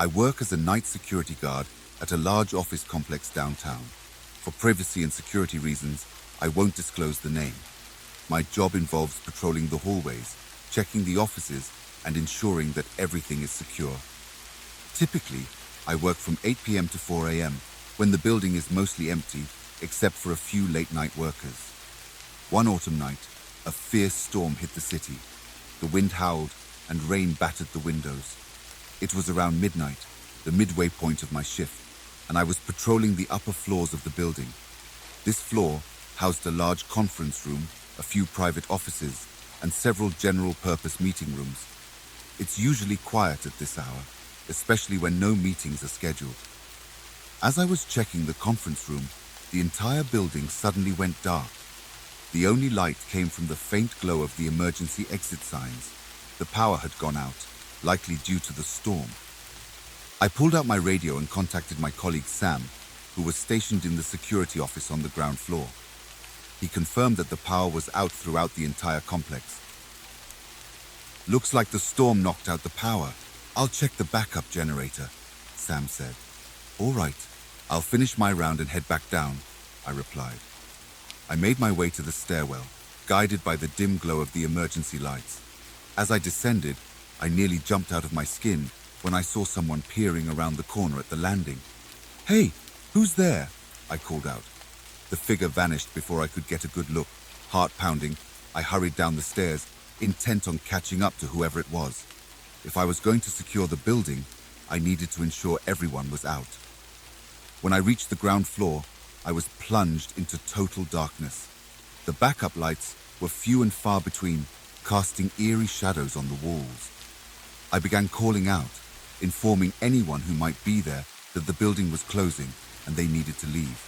I work as a night security guard at a large office complex downtown. For privacy and security reasons, I won't disclose the name. My job involves patrolling the hallways, checking the offices, and ensuring that everything is secure. Typically, I work from 8 p.m. to 4 a.m., when the building is mostly empty, except for a few late-night workers. One autumn night, a fierce storm hit the city. The wind howled, and rain battered the windows. It was around midnight, the midway point of my shift, and I was patrolling the upper floors of the building. This floor housed a large conference room, a few private offices, and several general-purpose meeting rooms. It's usually quiet at this hour, especially when no meetings are scheduled. As I was checking the conference room, the entire building suddenly went dark. The only light came from the faint glow of the emergency exit signs. The power had gone out, likely due to the storm. I pulled out my radio and contacted my colleague Sam, who was stationed in the security office on the ground floor. He confirmed that the power was out throughout the entire complex. "Looks like the storm knocked out the power. I'll check the backup generator," Sam said. "All right, I'll finish my round and head back down," I replied. I made my way to the stairwell, guided by the dim glow of the emergency lights. As I descended, I nearly jumped out of my skin when I saw someone peering around the corner at the landing. "Hey, who's there?" I called out. The figure vanished before I could get a good look. Heart pounding, I hurried down the stairs, intent on catching up to whoever it was. If I was going to secure the building, I needed to ensure everyone was out. When I reached the ground floor, I was plunged into total darkness. The backup lights were few and far between, casting eerie shadows on the walls. I began calling out, informing anyone who might be there that the building was closing and they needed to leave.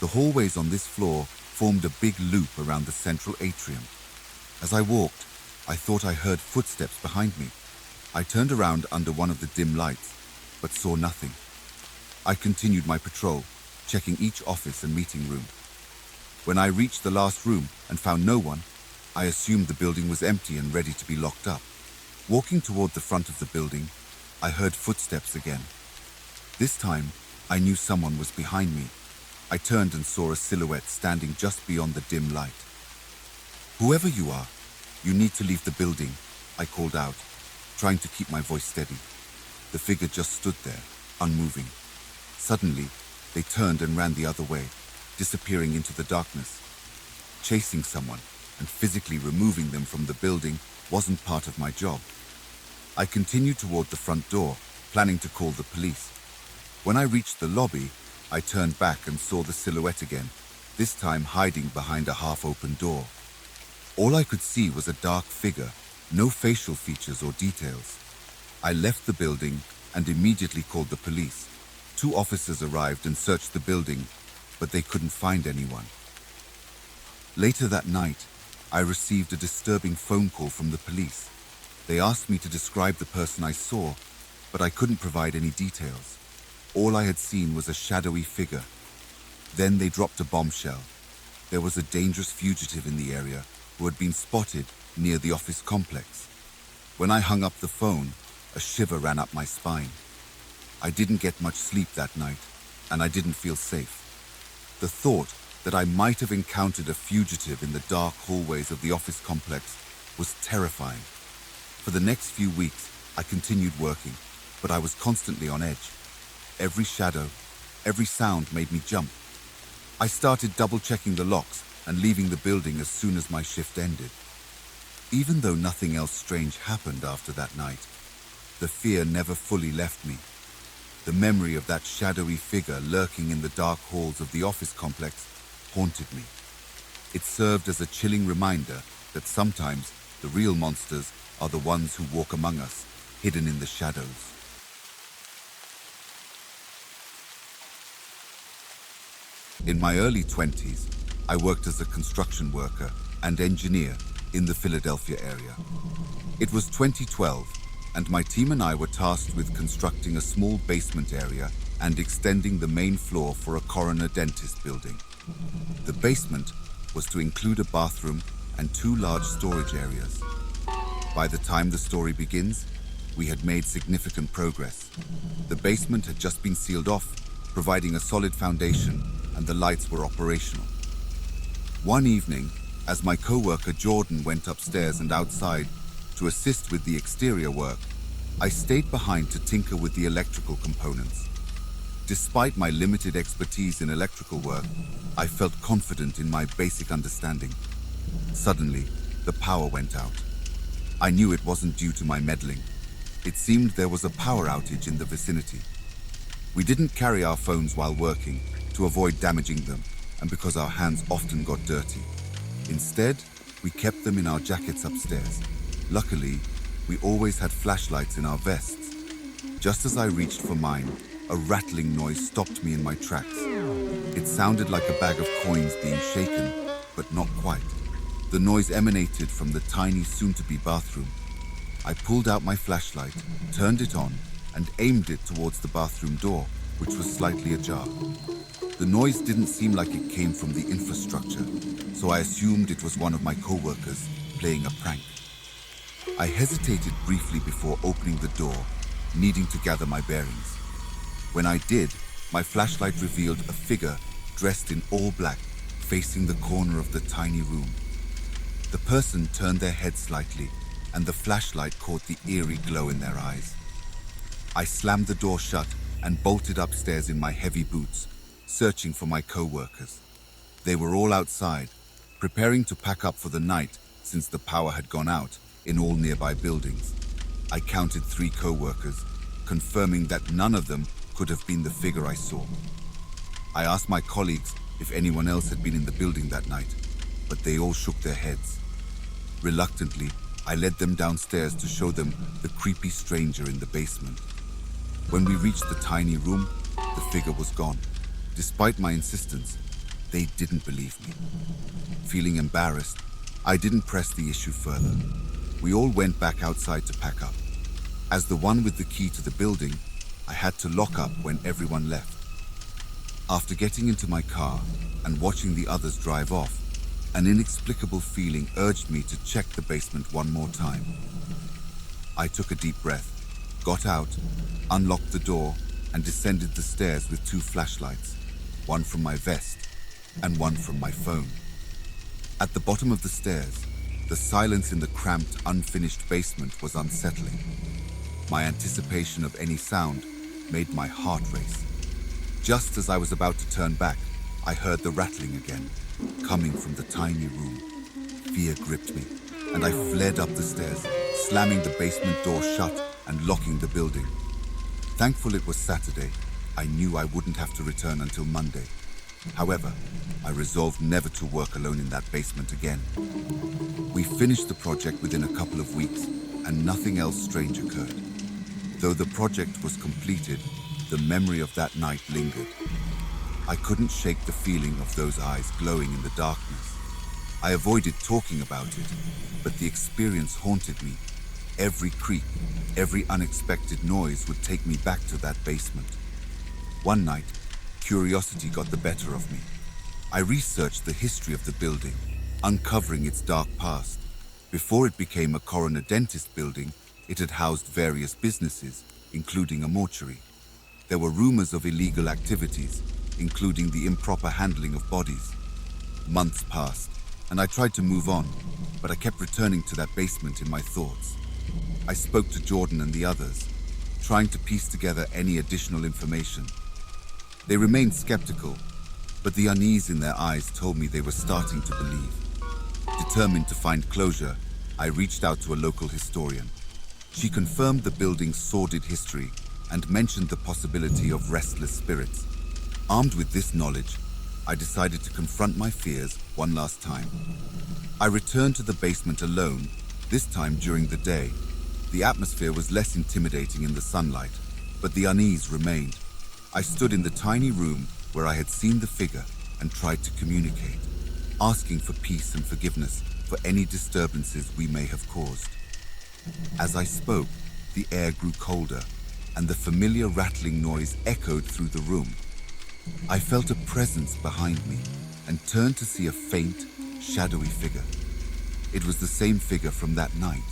The hallways on this floor formed a big loop around the central atrium. As I walked, I thought I heard footsteps behind me. I turned around under one of the dim lights, but saw nothing. I continued my patrol, checking each office and meeting room. When I reached the last room and found no one, I assumed the building was empty and ready to be locked up. Walking toward the front of the building, I heard footsteps again. This time, I knew someone was behind me. I turned and saw a silhouette standing just beyond the dim light. "Whoever you are, you need to leave the building," I called out, trying to keep my voice steady. The figure just stood there, unmoving. Suddenly, they turned and ran the other way, disappearing into the darkness. Chasing someone and physically removing them from the building wasn't part of my job. I continued toward the front door, planning to call the police. When I reached the lobby, I turned back and saw the silhouette again, this time hiding behind a half-open door. All I could see was a dark figure, no facial features or details. I left the building and immediately called the police. 2 officers arrived and searched the building, but they couldn't find anyone. Later that night, I received a disturbing phone call from the police. They asked me to describe the person I saw, but I couldn't provide any details. All I had seen was a shadowy figure. Then they dropped a bombshell. There was a dangerous fugitive in the area who had been spotted near the office complex. When I hung up the phone, a shiver ran up my spine. I didn't get much sleep that night, and I didn't feel safe. The thought that I might have encountered a fugitive in the dark hallways of the office complex was terrifying. For the next few weeks, I continued working, but I was constantly on edge. Every shadow, every sound made me jump. I started double-checking the locks and leaving the building as soon as my shift ended. Even though nothing else strange happened after that night, the fear never fully left me. The memory of that shadowy figure lurking in the dark halls of the office complex haunted me. It served as a chilling reminder that sometimes the real monsters are the ones who walk among us, hidden in the shadows. In my early 20s, I worked as a construction worker and engineer in the Philadelphia area. It was 2012, and my team and I were tasked with constructing a small basement area and extending the main floor for a coroner dentist building. The basement was to include a bathroom and 2 large storage areas. By the time the story begins, We had made significant progress. The basement had just been sealed off, providing a solid foundation, and the lights were operational. One evening, as my co-worker Jordan went upstairs and outside to assist with the exterior work, I stayed behind to tinker with the electrical components. Despite my limited expertise in electrical work, I felt confident in my basic understanding. Suddenly, the power went out. I knew it wasn't due to my meddling. It seemed there was a power outage in the vicinity. We didn't carry our phones while working to avoid damaging them and because our hands often got dirty. Instead, we kept them in our jackets upstairs. Luckily, we always had flashlights in our vests. Just as I reached for mine, a rattling noise stopped me in my tracks. It sounded like a bag of coins being shaken, but not quite. The noise emanated from the tiny soon-to-be bathroom. I pulled out my flashlight, turned it on, and aimed it towards the bathroom door, which was slightly ajar. The noise didn't seem like it came from the infrastructure, so I assumed it was one of my co-workers playing a prank. I hesitated briefly before opening the door, needing to gather my bearings. When I did, my flashlight revealed a figure dressed in all black, facing the corner of the tiny room. The person turned their head slightly, and the flashlight caught the eerie glow in their eyes. I slammed the door shut and bolted upstairs in my heavy boots, searching for my co-workers. They were all outside, preparing to pack up for the night since the power had gone out in all nearby buildings. I counted 3 co-workers, confirming that none of them could have been the figure I saw. I asked my colleagues if anyone else had been in the building that night, but they all shook their heads. Reluctantly, I led them downstairs to show them the creepy stranger in the basement. When we reached the tiny room, the figure was gone. Despite my insistence, they didn't believe me. Feeling embarrassed, I didn't press the issue further. We all went back outside to pack up. As the one with the key to the building, I had to lock up when everyone left. After getting into my car and watching the others drive off, an inexplicable feeling urged me to check the basement one more time. I took a deep breath, got out, unlocked the door, and descended the stairs with 2 flashlights, one from my vest and one from my phone. At the bottom of the stairs, the silence in the cramped, unfinished basement was unsettling. My anticipation of any sound made my heart race. Just as I was about to turn back, I heard the rattling again, coming from the tiny room. Fear gripped me, and I fled up the stairs, slamming the basement door shut and locking the building. Thankful it was Saturday, I knew I wouldn't have to return until Monday. However, I resolved never to work alone in that basement again. We finished the project within a couple of weeks, and nothing else strange occurred. Though the project was completed, the memory of that night lingered. I couldn't shake the feeling of those eyes glowing in the darkness. I avoided talking about it, but the experience haunted me. Every creak, every unexpected noise would take me back to that basement. One night, curiosity got the better of me. I researched the history of the building, uncovering its dark past. Before it became a coroner dentist building, it had housed various businesses, including a mortuary. There were rumors of illegal activities, including the improper handling of bodies. Months passed, and I tried to move on, but I kept returning to that basement in my thoughts. I spoke to Jordan and the others, trying to piece together any additional information. They remained skeptical, but the unease in their eyes told me they were starting to believe. Determined to find closure, I reached out to a local historian. She confirmed the building's sordid history and mentioned the possibility of restless spirits. Armed with this knowledge, I decided to confront my fears one last time. I returned to the basement alone, this time during the day. The atmosphere was less intimidating in the sunlight, but the unease remained. I stood in the tiny room where I had seen the figure and tried to communicate, asking for peace and forgiveness for any disturbances we may have caused. As I spoke, the air grew colder, and the familiar rattling noise echoed through the room. I felt a presence behind me and turned to see a faint, shadowy figure. It was the same figure from that night.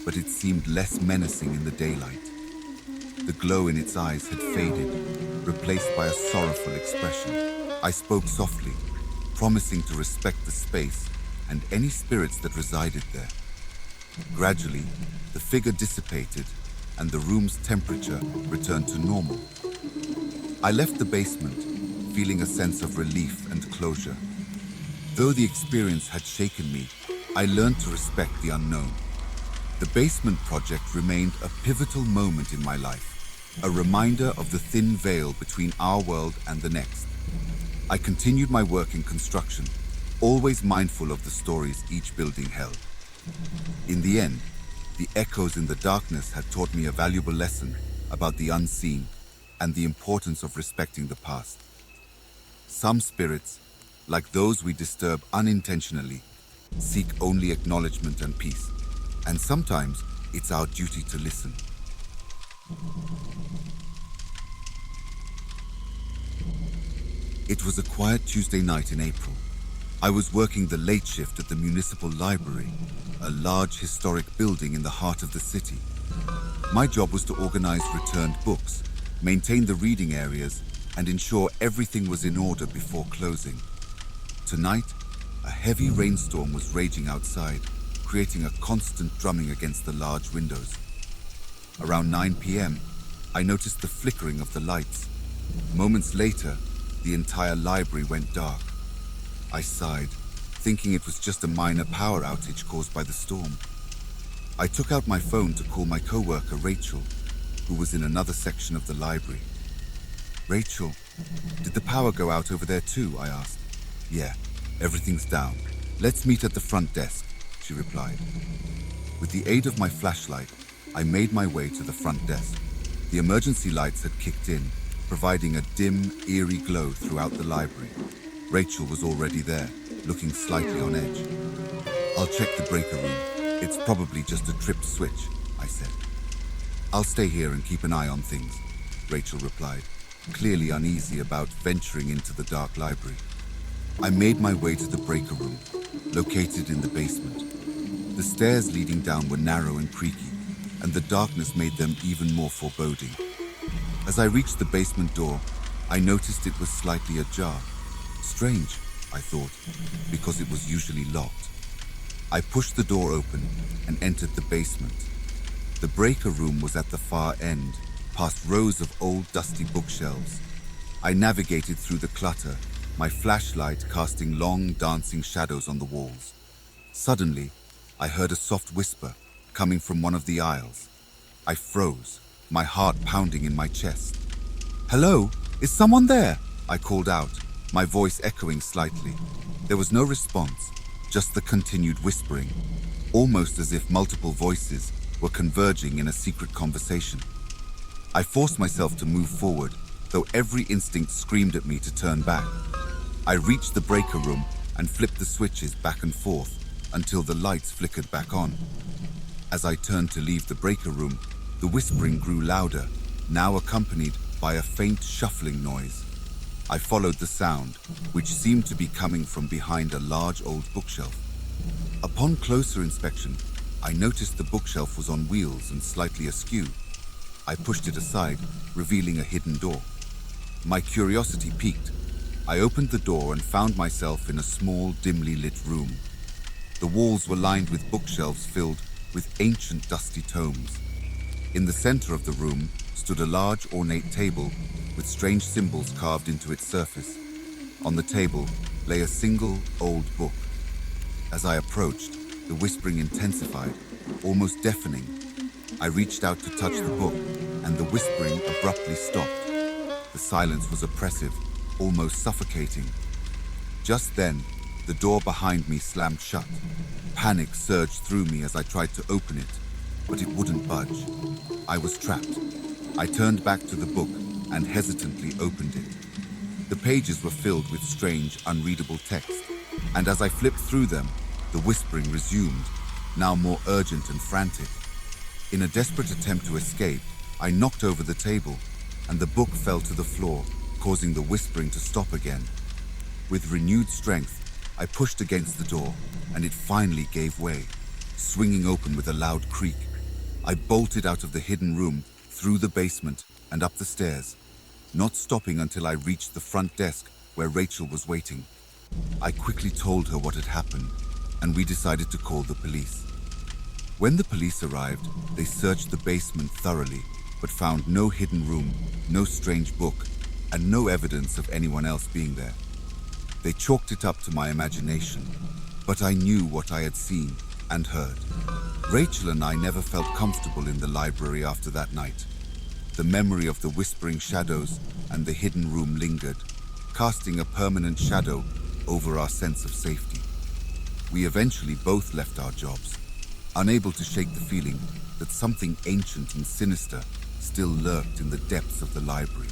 but it seemed less menacing in the daylight. The glow in its eyes had faded, replaced by a sorrowful expression. I spoke softly, promising to respect the space and any spirits that resided there. Gradually, the figure dissipated and the room's temperature returned to normal. I left the basement, feeling a sense of relief and closure. Though the experience had shaken me, I learned to respect the unknown. The basement project remained a pivotal moment in my life, a reminder of the thin veil between our world and the next. I continued my work in construction, always mindful of the stories each building held. In the end, the echoes in the darkness had taught me a valuable lesson about the unseen and the importance of respecting the past. Some spirits, like those we disturb unintentionally, seek only acknowledgement and peace, and sometimes it's our duty to listen. It was a quiet Tuesday night in April. I was working the late shift at the municipal library, a large historic building in the heart of the city. My job was to organize returned books, maintain the reading areas, and ensure everything was in order before closing. Tonight, a heavy rainstorm was raging outside, creating a constant drumming against the large windows. Around 9 p.m., I noticed the flickering of the lights. Moments later, the entire library went dark. I sighed, thinking it was just a minor power outage caused by the storm. I took out my phone to call my coworker Rachel, who was in another section of the library. "Rachel, did the power go out over there too?" I asked. "Yeah, everything's down. Let's meet at the front desk," she replied. With the aid of my flashlight, I made my way to the front desk. The emergency lights had kicked in, providing a dim, eerie glow throughout the library. Rachel was already there, looking slightly on edge. "I'll check the breaker room. It's probably just a tripped switch," I said. "I'll stay here and keep an eye on things," Rachel replied, clearly uneasy about venturing into the dark library. I made my way to the breaker room, located in the basement. The stairs leading down were narrow and creaky, and the darkness made them even more foreboding. As I reached the basement door, I noticed it was slightly ajar. Strange, I thought, because it was usually locked. I pushed the door open and entered the basement. The breaker room was at the far end, past rows of old dusty bookshelves. I navigated through the clutter, my flashlight casting long dancing shadows on the walls. Suddenly, I heard a soft whisper coming from one of the aisles. I froze, my heart pounding in my chest. "Hello, is someone there?" I called out, my voice echoing slightly. There was no response, just the continued whispering, almost as if multiple voices were converging in a secret conversation. I forced myself to move forward, though every instinct screamed at me to turn back. I reached the breaker room and flipped the switches back and forth until the lights flickered back on. As I turned to leave the breaker room, the whispering grew louder, now accompanied by a faint shuffling noise. I followed the sound, which seemed to be coming from behind a large old bookshelf. Upon closer inspection, I noticed the bookshelf was on wheels and slightly askew. I pushed it aside, revealing a hidden door. My curiosity piqued. I opened the door and found myself in a small, dimly lit room. The walls were lined with bookshelves filled with ancient, dusty tomes. In the center of the room stood a large, ornate table with strange symbols carved into its surface. On the table lay a single, old book. As I approached, the whispering intensified, almost deafening. I reached out to touch the book, and the whispering abruptly stopped. The silence was oppressive, almost suffocating. Just then, the door behind me slammed shut. Panic surged through me as I tried to open it, but it wouldn't budge. I was trapped. I turned back to the book and hesitantly opened it. The pages were filled with strange, unreadable text, and as I flipped through them, the whispering resumed, now more urgent and frantic. In a desperate attempt to escape, I knocked over the table, and the book fell to the floor, causing the whispering to stop again. With renewed strength, I pushed against the door, and it finally gave way, swinging open with a loud creak. I bolted out of the hidden room, through the basement, and up the stairs, not stopping until I reached the front desk where Rachel was waiting. I quickly told her what had happened, and we decided to call the police. When the police arrived, they searched the basement thoroughly, but found no hidden room, no strange book, and no evidence of anyone else being there. They chalked it up to my imagination, but I knew what I had seen and heard. Rachel and I never felt comfortable in the library after that night. The memory of the whispering shadows and the hidden room lingered, casting a permanent shadow over our sense of safety. We eventually both left our jobs, unable to shake the feeling that something ancient and sinister still lurked in the depths of the library.